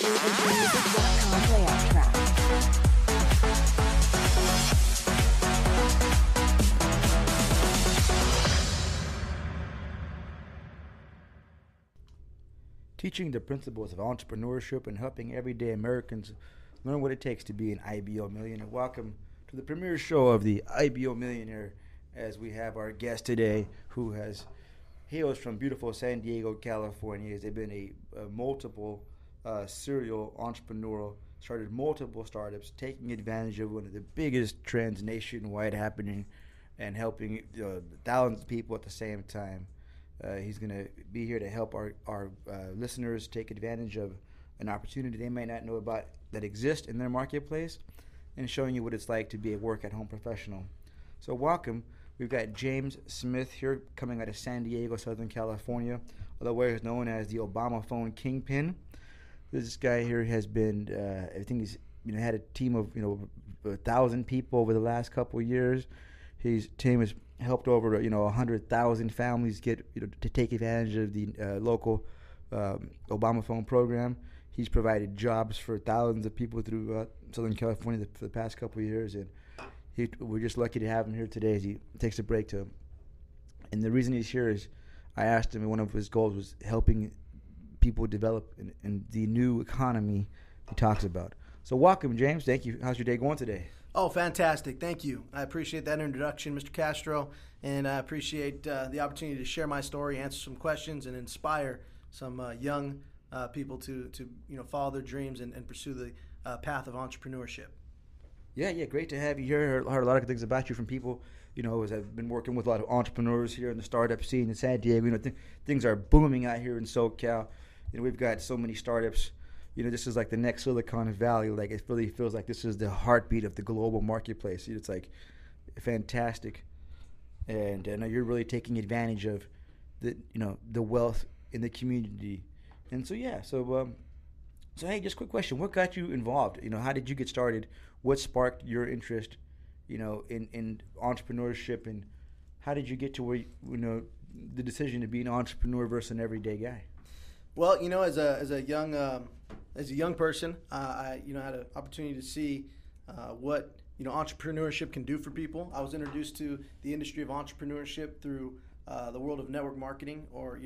ABOmusic.com layout track. Teaching the principles of entrepreneurship and helping everyday Americans learn what it takes to be an IBO millionaire. Welcome to the premiere show of the IBO Millionaire, as we have our guest today who hails from beautiful San Diego, California. They've been a multiple serial entrepreneur, started multiple startups, taking advantage of one of the biggest trends nationwide happening and helping thousands of people at the same time. He's going to be here to help our listeners take advantage of an opportunity they might not know about that exists in their marketplace, and showing you what it's like to be a work-at-home professional. So welcome. We've got James Smith here coming out of San Diego, Southern California, otherwise known as the Obama phone kingpin. This guy here has been, I think he's had a team of 1,000 people over the last couple of years. His team has helped over 100,000 families get to take advantage of the local Obama phone program. He's provided jobs for thousands of people through Southern California for the past couple of years, and we're just lucky to have him here today as he takes a break to. And the reason he's here is I asked him, one of his goals was helping people develop in the new economy he talks about. So welcome, James. Thank you. How's your day going today? Oh, fantastic. Thank you. I appreciate that introduction, Mr. Castro, and I appreciate the opportunity to share my story, answer some questions, and inspire some young people to follow their dreams and pursue the path of entrepreneurship. Yeah, great to have you here. I heard a lot of good things about you from people, as I've been working with a lot of entrepreneurs here in the startup scene in San Diego. Things are booming out here in SoCal. We've got so many startups. This is like the next Silicon Valley. Like, it really feels like this is the heartbeat of the global marketplace. It's like fantastic, and I know you're really taking advantage of the wealth in the community. And so hey, just a quick question: what got you involved? How did you get started? What sparked your interest, in entrepreneurship, and how did you get to where the decision to be an entrepreneur versus an everyday guy? Well, as a young person, I had an opportunity to see what entrepreneurship can do for people. I was introduced to the industry of entrepreneurship through the world of network marketing or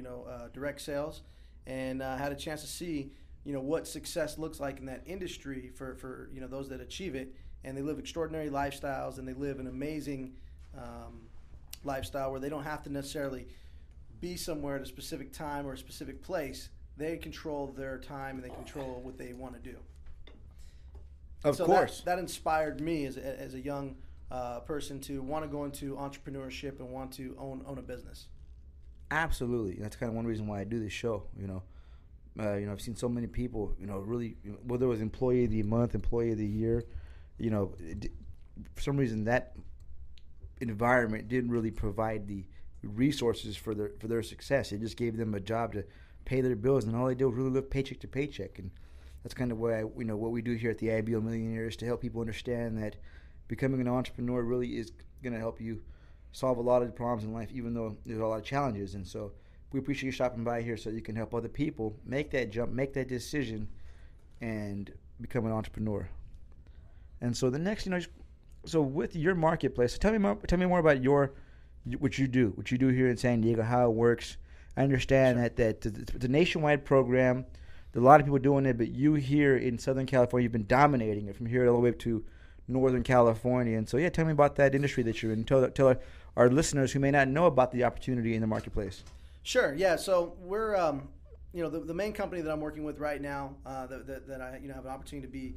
direct sales, and had a chance to see what success looks like in that industry for those that achieve it, and they live extraordinary lifestyles, and they live an amazing lifestyle where they don't have to necessarily be somewhere at a specific time or a specific place. They control their time and they control what they want to do. Of course. That inspired me as a young person to want to go into entrepreneurship and want to own a business. Absolutely. That's kind of one reason why I do this show. I've seen so many people, really, whether it was employee of the month, employee of the year, for some reason that environment didn't really provide the resources for their success. It just gave them a job to pay their bills, and all they did was really live paycheck to paycheck. And that's kind of why what we do here at the IBO Millionaire is to help people understand that becoming an entrepreneur really is going to help you solve a lot of the problems in life, even though there's a lot of challenges. And so we appreciate you stopping by here so you can help other people make that jump, make that decision, and become an entrepreneur. And so the next, so with your marketplace, tell me more about what you do here in San Diego, how it works. I understand Sure. that it's a nationwide program. There's a lot of people doing it, but you here in Southern California, you've been dominating it from here all the way up to Northern California. And so, tell me about that industry that you're in. Tell our listeners who may not know about the opportunity in the marketplace. Sure. Yeah. So we're, the main company that I'm working with right now that I have an opportunity to be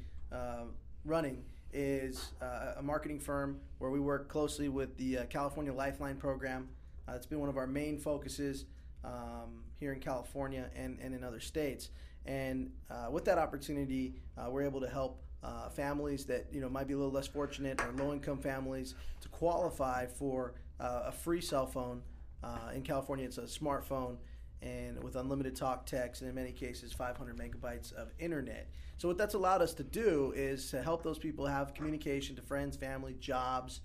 running is a marketing firm where we work closely with the California Lifeline program. It's been one of our main focuses here in California and in other states. And with that opportunity, we're able to help families that might be a little less fortunate or low-income families to qualify for a free cell phone. In California, it's a smartphone, and with unlimited talk, text, and in many cases 500 megabytes of internet. So what that's allowed us to do is to help those people have communication to friends, family, jobs,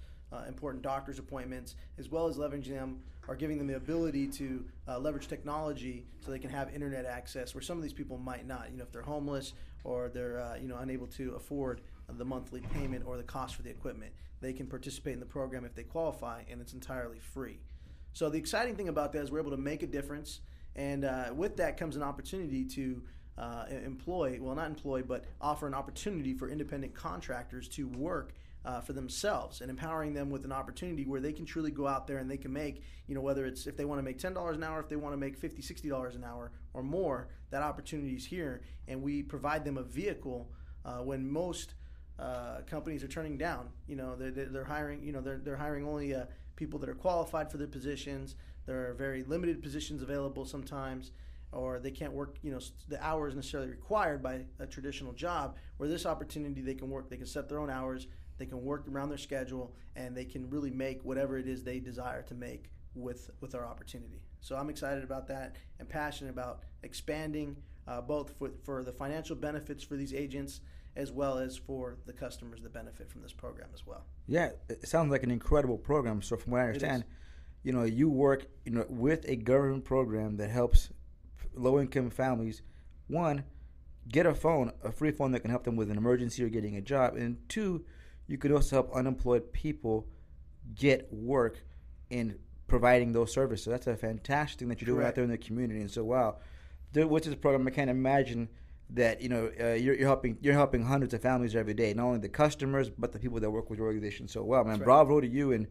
important doctor's appointments, as well as leveraging them or giving them the ability to leverage technology so they can have internet access where some of these people might not. If they're homeless or they're unable to afford the monthly payment or the cost for the equipment, they can participate in the program if they qualify, and it's entirely free. So the exciting thing about that is we're able to make a difference, and with that comes an opportunity to offer an opportunity for independent contractors to work for themselves, and empowering them with an opportunity where they can truly go out there and they can make, whether it's if they want to make $10 an hour, if they want to make $50, $60 an hour or more, that opportunity is here, and we provide them a vehicle when most companies are turning down. They're hiring. They're hiring only people that are qualified for their positions. There are very limited positions available sometimes, or they can't work, the hours necessarily required by a traditional job. Where this opportunity, they can work, they can set their own hours, they can work around their schedule, and they can really make whatever it is they desire to make with our opportunity. So I'm excited about that and passionate about expanding both for the financial benefits for these agents, as well as for the customers that benefit from this program as well. Yeah, it sounds like an incredible program. So from what I understand, you work with a government program that helps low-income families, one, get a free phone that can help them with an emergency or getting a job, and two, you could also help unemployed people get work in providing those services. So that's a fantastic thing that you're doing out there in the community. And so, wow, with this program, I can't imagine that you're helping hundreds of families every day, not only the customers but the people that work with your organization. So, wow, man, That's right. Bravo to you and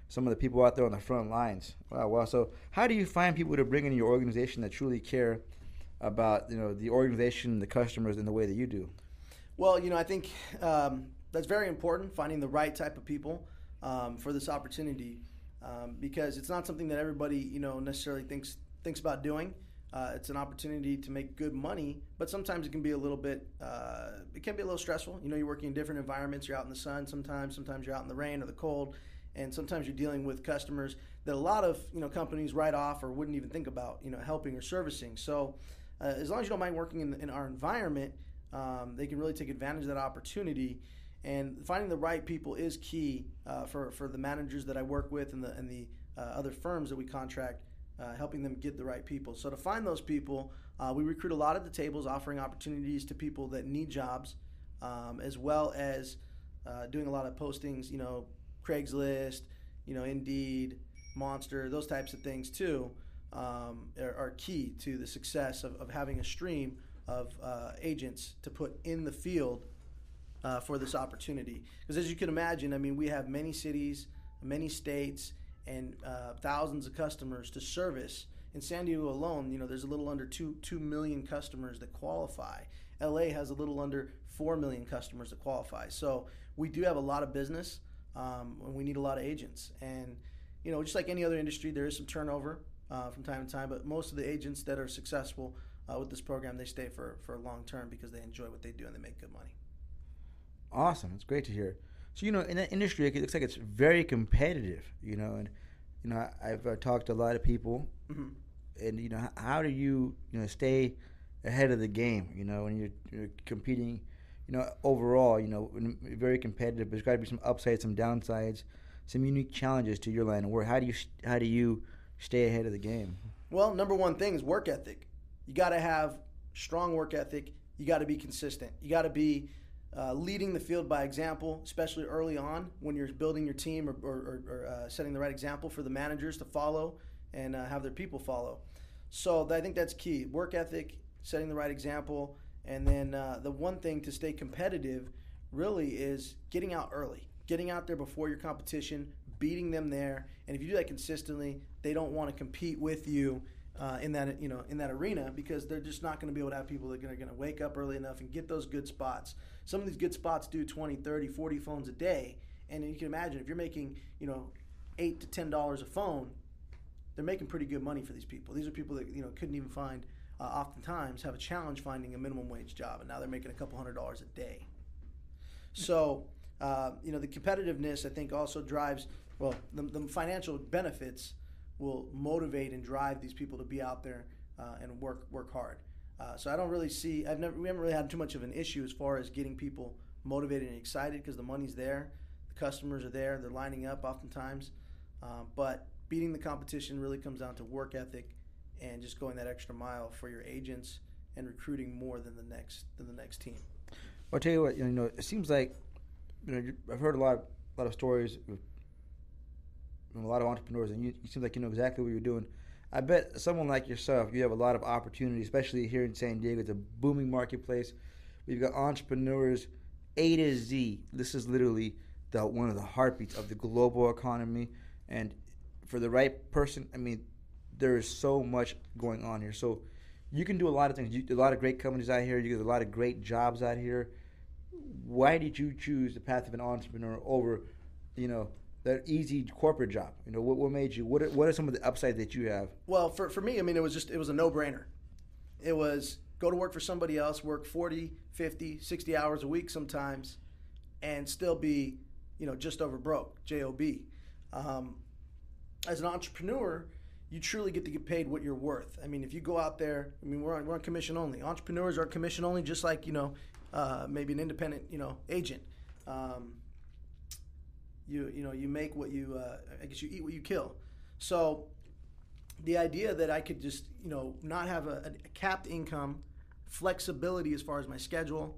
some of the people out there on the front lines. Wow. So how do you find people to bring in your organization that truly care about the organization, the customers, in the way that you do? Well, I think that's very important, finding the right type of people for this opportunity, because it's not something that everybody necessarily thinks about doing. It's an opportunity to make good money, but sometimes it can be a little bit stressful. You're working in different environments. You're out in the sun sometimes you're out in the rain or the cold, and sometimes you're dealing with customers that a lot of companies write off or wouldn't even think about helping or servicing. So as long as you don't mind working in our environment, they can really take advantage of that opportunity. And finding the right people is key for the managers that I work with and the other firms that we contract, helping them get the right people. So to find those people, we recruit a lot at the tables, offering opportunities to people that need jobs, as well as doing a lot of postings, Craigslist, Indeed, Monster, those types of things too, are key to the success of having a stream of agents to put in the field for this opportunity. Because as you can imagine, we have many cities, many states, and thousands of customers to service. In San Diego alone, there's a little under 2 million customers that qualify. LA has a little under 4 million customers that qualify. So we do have a lot of business, and we need a lot of agents. And just like any other industry, there is some turnover from time to time, but most of the agents that are successful with this program, they stay for long term because they enjoy what they do and they make good money. Awesome. It's great to hear. So, in that industry, it looks like it's very competitive, and, I've talked to a lot of people, Mm-hmm. and, how do you, stay ahead of the game, when you're competing, overall, very competitive. There's got to be some upsides, some downsides, some unique challenges to your line of work. How do you stay ahead of the game? Well, number one thing is work ethic. You got to have strong work ethic. You got to be consistent. You got to be leading the field by example, especially early on when you're building your team or setting the right example for the managers to follow and have their people follow. So I think that's key. Work ethic, setting the right example, and then the one thing to stay competitive really is getting out early, getting out there before your competition, beating them there. And if you do that consistently, they don't want to compete with you in that arena, because they're just not going to be able to have people that are going to wake up early enough and get those good spots. Some of these good spots do 20, 30, 40 phones a day, and you can imagine if you're making $8 to $10 a phone, they're making pretty good money for these people. These are people that couldn't even find, oftentimes have a challenge finding a minimum wage job, and now they're making a couple $100s a day. So the competitiveness, I think, also drives the financial benefits will motivate and drive these people to be out there and work hard. So I don't really see, we haven't really had too much of an issue as far as getting people motivated and excited, because the money's there, the customers are there, they're lining up oftentimes. But beating the competition really comes down to work ethic and just going that extra mile for your agents and recruiting more than the next team. Well, I'll tell you what, it seems like, I've heard a lot of stories from a lot of entrepreneurs, and you seem like you know exactly what you're doing. I bet someone like yourself, you have a lot of opportunity, especially here in San Diego. It's a booming marketplace. We've got entrepreneurs A to Z. This is literally one of the heartbeats of the global economy. And for the right person, I mean, there is so much going on here. So you can do a lot of things. A lot of great companies out here. You get a lot of great jobs out here. Why did you choose the path of an entrepreneur over, that easy corporate job? What made you? What are some of the upsides that you have? Well, for me, I mean, it was a no-brainer. It was go to work for somebody else, work 40, 50, 60 hours a week sometimes, and still be, just over broke, J-O-B. As an entrepreneur, you truly get to get paid what you're worth. I mean, if you go out there, I mean, we're on commission only. Entrepreneurs are commission only, just like, maybe an independent, agent. You make what you, I guess you eat what you kill. So the idea that I could just, not have a capped income, flexibility as far as my schedule,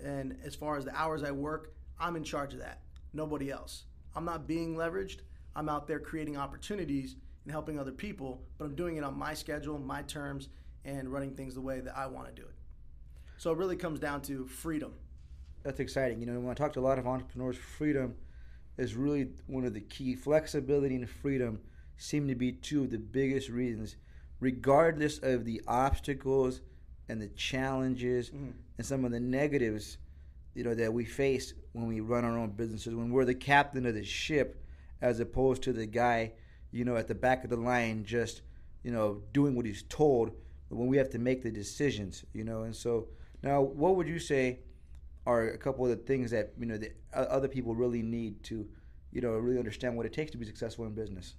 and as far as the hours I work, I'm in charge of that. Nobody else. I'm not being leveraged. I'm out there creating opportunities and helping other people, but I'm doing it on my schedule, my terms, and running things the way that I want to do it. So it really comes down to freedom. That's exciting. When I talk to a lot of entrepreneurs, freedom is really one of the key. Flexibility and freedom seem to be two of the biggest reasons, regardless of the obstacles and the challenges and some of the negatives, that we face when we run our own businesses, when we're the captain of the ship as opposed to the guy, at the back of the line just, doing what he's told, when we have to make the decisions, And so now what would you say are a couple of the things that, the other people really need to, really understand what it takes to be successful in business?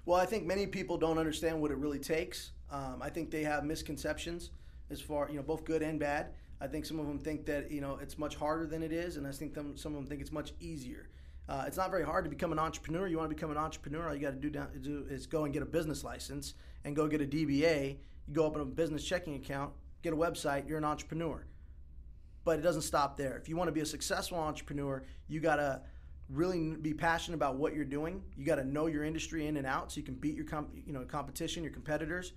Well, I think many people don't understand what it really takes. I think they have misconceptions as far, both good and bad. I think some of them think that, it's much harder than it is, and I think some of them think it's much easier. It's not very hard to become an entrepreneur. You want to become an entrepreneur, all you got to do is go and get a business license and go get a DBA. You go open a business checking account, get a website, you're an entrepreneur. But it doesn't stop there. If you want to be a successful entrepreneur, you got to really be passionate about what you're doing. You got to know your industry in and out so you can beat your competition, your competitors,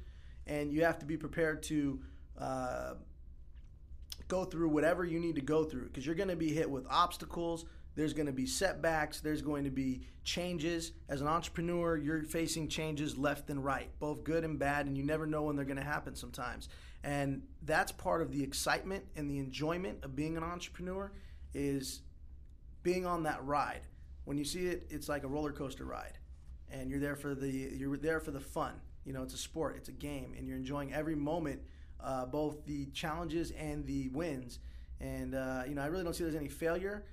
and you have to be prepared to go through whatever you need to go through, because you're going to be hit with obstacles. There's going to be setbacks. There's going to be changes. As an entrepreneur, you're facing changes left and right, both good and bad, and you never know when they're going to happen sometimes. And that's part of the excitement and the enjoyment of being an entrepreneur, is being on that ride. When you see it, it's like a roller coaster ride, and you're there for the fun. It's a sport, it's a game, and you're enjoying every moment, both the challenges and the wins. And I really don't see there's any failure.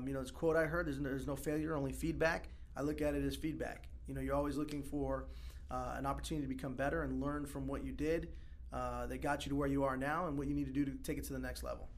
This quote I heard, there's no failure, only feedback. I look at it as feedback. You're always looking for an opportunity to become better and learn from what you did that got you to where you are now, and what you need to do to take it to the next level.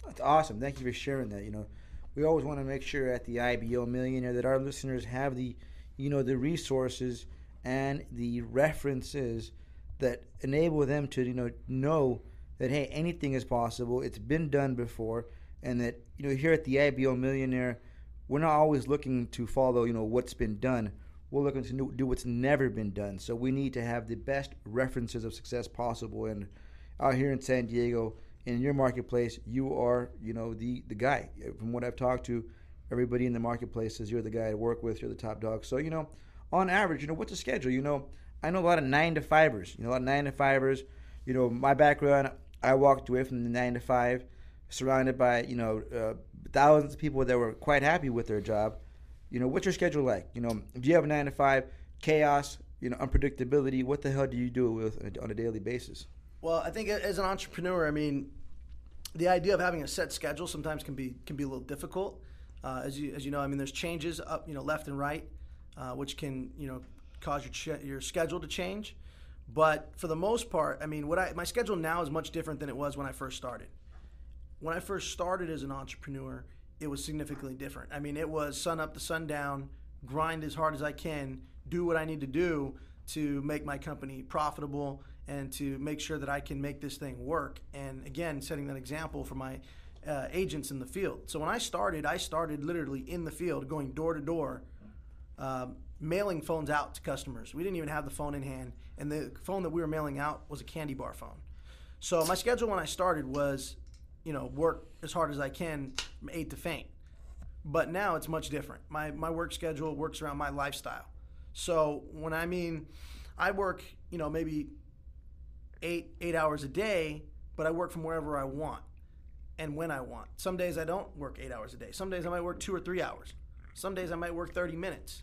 That's awesome. Thank you for sharing that. We always want to make sure at the IBO Millionaire that our listeners have the resources and the references that enable them to, know that, hey, anything is possible. It's been done before. And that, here at the IBO Millionaire, we're not always looking to follow, what's been done. We're looking to do what's never been done. So we need to have the best references of success possible. And out here in San Diego, in your marketplace, you are, the guy. From what I've talked to, everybody in the marketplace says you're the guy to work with. You're the top dog. So, on average, what's the schedule? I know a lot of 9-to-5ers. A lot of 9-to-5ers. My background, I walked away from the 9-to-5. Surrounded by, thousands of people that were quite happy with their job. What's your schedule like? Do you have a 9-to-5, chaos, unpredictability? What the hell do you do with on a daily basis? Well, I think as an entrepreneur, I mean, the idea of having a set schedule sometimes can be a little difficult. As you know, I mean, there's changes up, left and right, which can, cause your schedule to change. But for the most part, I mean, my schedule now is much different than it was when I first started. When I first started as an entrepreneur, it was significantly different. I mean, it was sun up to sundown, grind as hard as I can, do what I need to do to make my company profitable and to make sure that I can make this thing work. And again, setting that example for my agents in the field. So when I started literally in the field, going door to door, mailing phones out to customers. We didn't even have the phone in hand, and the phone that we were mailing out was a candy bar phone. So my schedule when I started was, work as hard as I can from 8 to faint. But now it's much different. My work schedule works around my lifestyle. So when I work, maybe eight hours a day, but I work from wherever I want and when I want. Some days I don't work 8 hours a day. Some days I might work 2 or 3 hours. Some days I might work 30 minutes.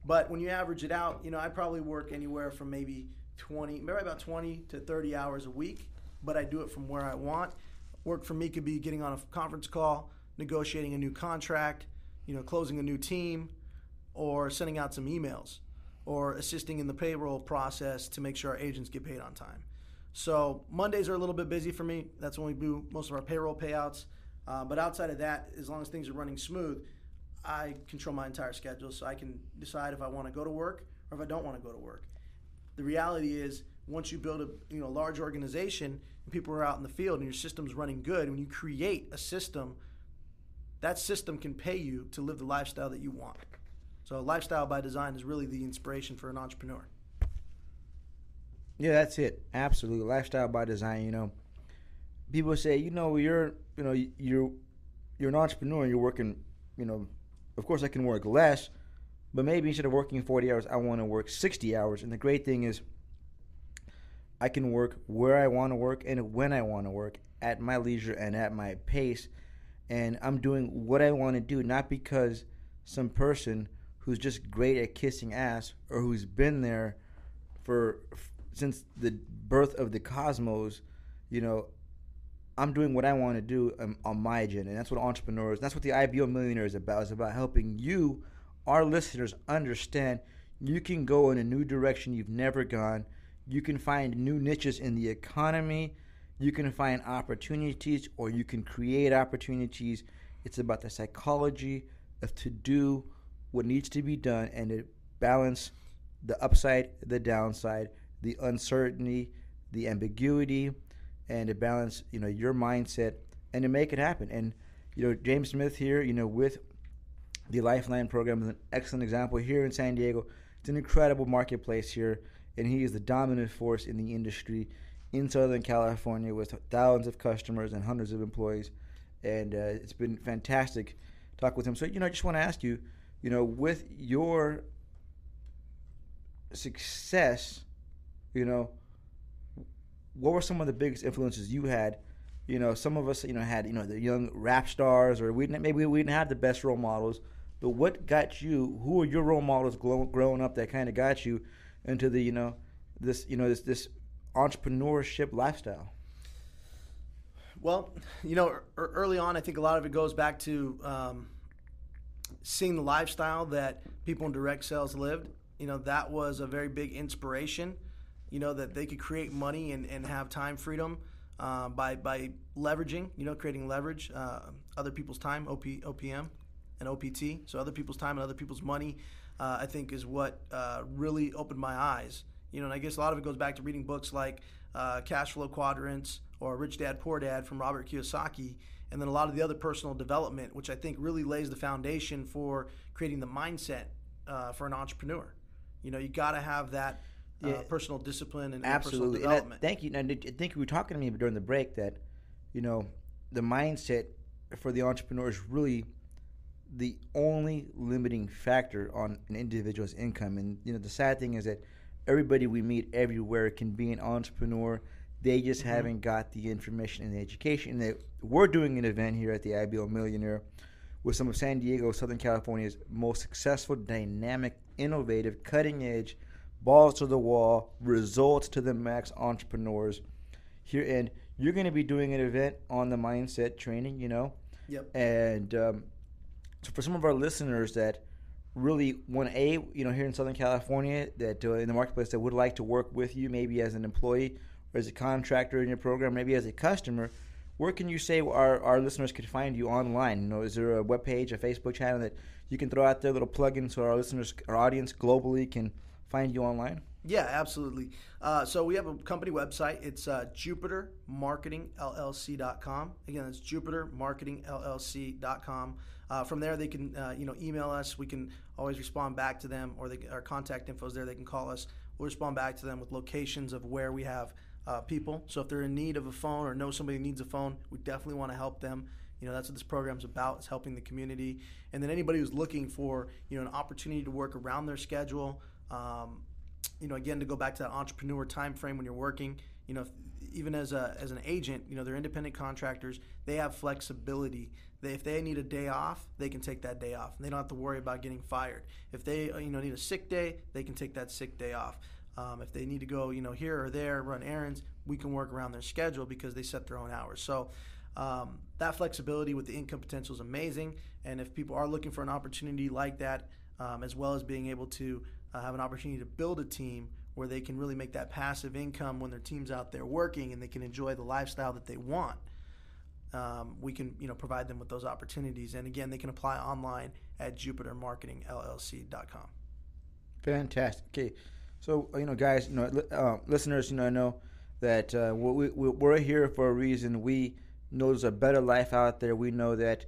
But when you average it out, I probably work anywhere from maybe about 20 to 30 hours a week, but I do it from where I want. Work for me could be getting on a conference call, negotiating a new contract, closing a new team, or sending out some emails, or assisting in the payroll process to make sure our agents get paid on time. So Mondays are a little bit busy for me. That's when we do most of our payroll payouts. But outside of that, as long as things are running smooth, I control my entire schedule, so I can decide if I want to go to work or if I don't want to go to work. The reality is, once you build a large organization and people are out in the field and your system's running good, when you create a system, that system can pay you to live the lifestyle that you want. So lifestyle by design is really the inspiration for an entrepreneur. Yeah, that's it. Absolutely, lifestyle by design. People say, you're an entrepreneur and you're working. Of course, I can work less, but maybe instead of working 40 hours, I want to work 60 hours. And the great thing is, I can work where I want to work and when I want to work, at my leisure and at my pace. And I'm doing what I want to do, not because some person who's just great at kissing ass or who's been there since the birth of the cosmos. I'm doing what I want to do on my agenda, and that's what that's what the IBO Millionaire is about. It's about helping you, our listeners, understand you can go in a new direction you've never gone. You can find new niches in the economy. You can find opportunities, or you can create opportunities. It's about the psychology of to do what needs to be done and to balance the upside, the downside, the uncertainty, the ambiguity, and to balance, your mindset and to make it happen. And, James Smith here, with the Lifeline program is an excellent example here in San Diego. It's an incredible marketplace here, and he is the dominant force in the industry in Southern California with thousands of customers and hundreds of employees. And it's been fantastic to talk with him. So, I just want to ask you, with your success, what were some of the biggest influences you had? Some of us, had, the young rap stars, or maybe we didn't have the best role models. But what got you? Who were your role models growing up that kind of got you into the, this entrepreneurship lifestyle? Well, early on, I think a lot of it goes back to seeing the lifestyle that people in direct sales lived. That was a very big inspiration. That they could create money and have time freedom by leveraging, creating leverage, other people's time, OPM and OPT. So other people's time and other people's money, I think is what really opened my eyes. And I guess a lot of it goes back to reading books like Cash Flow Quadrants or Rich Dad, Poor Dad from Robert Kiyosaki, and then a lot of the other personal development, which I think really lays the foundation for creating the mindset for an entrepreneur. You got to have that personal discipline and personal development. Thank you. And I think you were talking to me during the break that, the mindset for the entrepreneur is really the only limiting factor on an individual's income. And, the sad thing is that everybody we meet everywhere can be an entrepreneur. They just haven't got the information and the education. And we're doing an event here at the IBO Millionaire with some of San Diego, Southern California's most successful, dynamic, innovative, cutting-edge, balls to the wall, results to the max entrepreneurs here. And you're going to be doing an event on the mindset training, Yep. And so for some of our listeners that really want here in Southern California, that in the marketplace that would like to work with you, maybe as an employee or as a contractor in your program, maybe as a customer, where can you say our listeners could find you online? You know, is there a webpage, a Facebook channel that you can throw out there, a little plug-in, so our listeners, our audience globally can find you online? Yeah, absolutely. So we have a company website. It's JupiterMarketingLLC.com. Again, it's JupiterMarketingLLC.com. From there, they can email us. We can always respond back to them, or our contact info is there. They can call us. We'll respond back to them with locations of where we have people. So if they're in need of a phone or know somebody who needs a phone, we definitely want to help them. You know, that's what this program's about, is helping the community. And then anybody who's looking for, an opportunity to work around their schedule, again, to go back to that entrepreneur time frame when you're working, even as an agent, they're independent contractors. They have flexibility. If they need a day off, they can take that day off. They don't have to worry about getting fired. If they need a sick day, they can take that sick day off. If they need to go here or there, run errands, we can work around their schedule because they set their own hours. So that flexibility with the income potential is amazing. And if people are looking for an opportunity like that, as well as being able to have an opportunity to build a team where they can really make that passive income when their team's out there working and they can enjoy the lifestyle that they want, we can provide them with those opportunities. And again, they can apply online at JupiterMarketingLLC.com. Fantastic. Okay, so guys, listeners, I know that we're here for a reason. We know there's a better life out there. We know that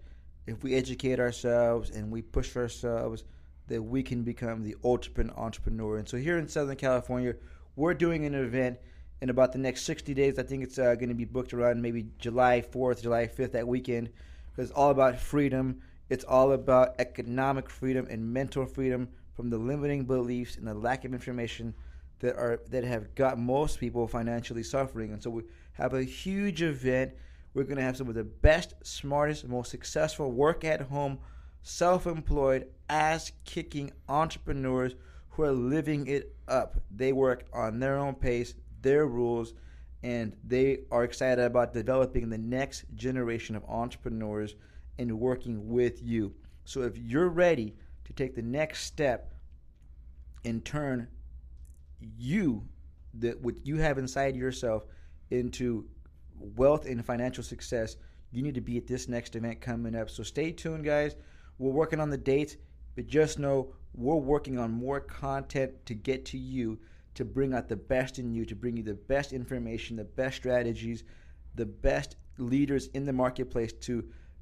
if we educate ourselves and we push ourselves, that we can become the ultimate entrepreneur. And so here in Southern California, we're doing an event in about the next 60 days. I think it's going to be booked around maybe July 4th, July 5th, that weekend. Because it's all about freedom. It's all about economic freedom and mental freedom from the limiting beliefs and the lack of information that have got most people financially suffering. And so we have a huge event. We're going to have some of the best, smartest, most successful work-at-home, self-employed, ass-kicking entrepreneurs who are living it up. They work on their own pace, their rules, and they are excited about developing the next generation of entrepreneurs and working with you. So if you're ready to take the next step and turn what you have inside yourself into wealth and financial success, you need to be at this next event coming up. So stay tuned, guys. We're working on the dates, but just know we're working on more content to get to you, to bring out the best in you, to bring you the best information, the best strategies, the best leaders in the marketplace.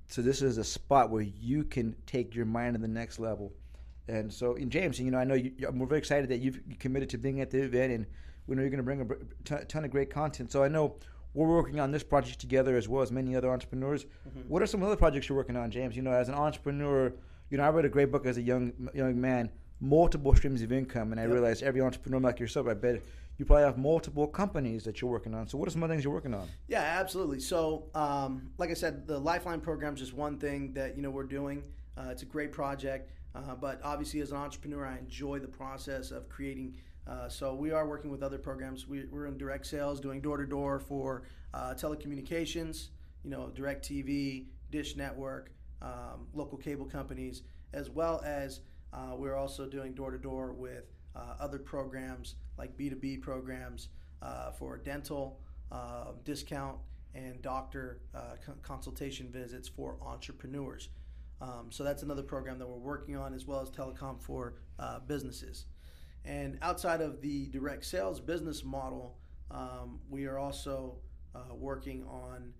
So this is a spot where you can take your mind to the next level. And so, James, I know we're very excited that you've committed to being at the event, and we know you're going to bring a ton of great content. So I know we're working on this project together as well as many other entrepreneurs. Mm-hmm. What are some other projects you're working on, James? As an entrepreneur, I read a great book as a young man, Multiple Streams of Income, and I realized every entrepreneur like yourself, I bet you probably have multiple companies that you're working on. So what are some other things you're working on? Yeah, absolutely. So like I said, the Lifeline program is just one thing that we're doing. It's a great project, but obviously as an entrepreneur, I enjoy the process of creating. So we are working with other programs. We're in direct sales, doing door-to-door for telecommunications, Direct TV, Dish Network, local cable companies, as well as we're also doing door-to-door with other programs like B2B programs for dental discount and doctor consultation visits for entrepreneurs. So that's another program that we're working on, as well as Telecom for businesses. And outside of the direct sales business model, we are also working on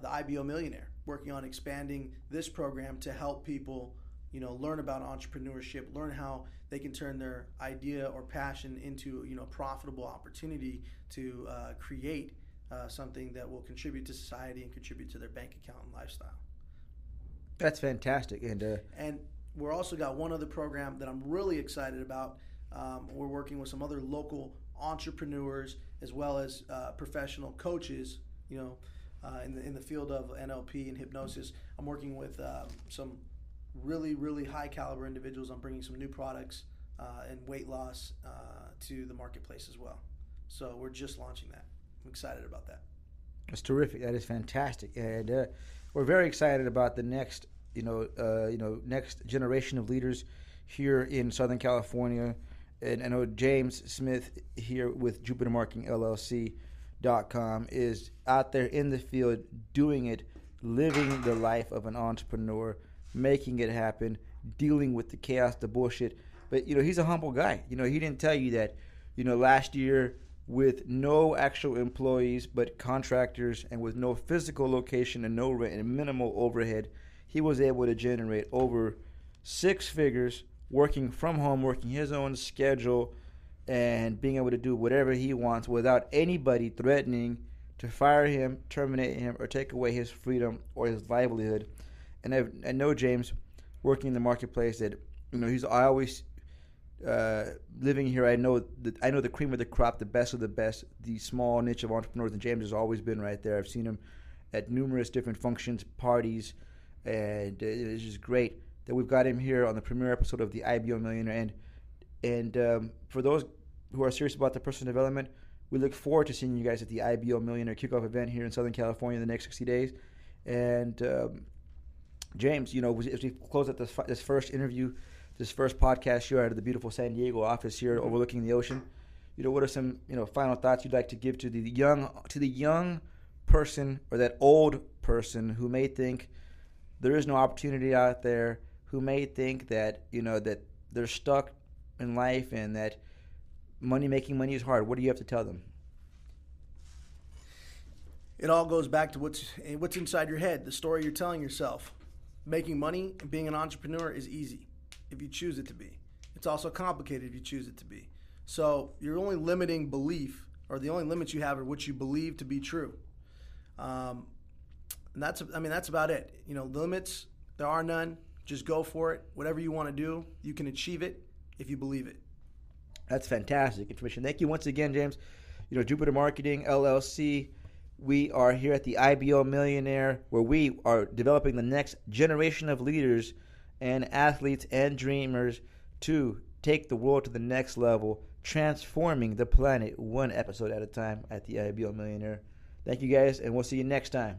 the IBO Millionaire, working on expanding this program to help people, learn about entrepreneurship, learn how they can turn their idea or passion into, a profitable opportunity to create something that will contribute to society and contribute to their bank account and lifestyle. That's fantastic. And we're also got one other program that I'm really excited about. We're working with some other local entrepreneurs as well as professional coaches, in the field of NLP and hypnosis. I'm working with some really, really high caliber individuals. I'm bringing some new products and weight loss to the marketplace as well. So we're just launching that. I'm excited about that. That's terrific. That is fantastic. And we're very excited about the next, next generation of leaders here in Southern California. And I know James Smith here with Jupiter Marketing LLC com is out there in the field doing it, living the life of an entrepreneur, making it happen, dealing with the chaos, the bullshit. But, he's a humble guy. He didn't tell you that, last year with no actual employees but contractors and with no physical location and no rent and minimal overhead, he was able to generate over 6 figures working from home, working his own schedule, and being able to do whatever he wants without anybody threatening to fire him, terminate him, or take away his freedom or his livelihood. And I know James, working in the marketplace, that he's always living here. I know the cream of the crop, the best of the best, the small niche of entrepreneurs, and James has always been right there. I've seen him at numerous different functions, parties, and it's just great that we've got him here on the premiere episode of the IBO Millionaire. And for those who are serious about their personal development, we look forward to seeing you guys at the IBO Millionaire kickoff event here in Southern California in the next 60 days. And James, as we close out this first interview, this first podcast show out of the beautiful San Diego office here overlooking the ocean, what are some final thoughts you'd like to give to the young person or that old person who may think there is no opportunity out there, who may think that that they're stuck in life and that making money is hard? What do you have to tell them? It all goes back to what's inside your head, the story you're telling yourself. Making money and being an entrepreneur is easy if you choose it to be. It's also complicated if you choose it to be. So your only limiting belief, or the only limits you have, are what you believe to be true. And that's about it. The limits, there are none. Just go for it. Whatever you want to do, you can achieve it if you believe it. That's fantastic information. Thank you once again, James. Jupiter Marketing, LLC. We are here at the IBO Millionaire, where we are developing the next generation of leaders and athletes and dreamers to take the world to the next level, transforming the planet one episode at a time at the IBO Millionaire. Thank you guys, and we'll see you next time.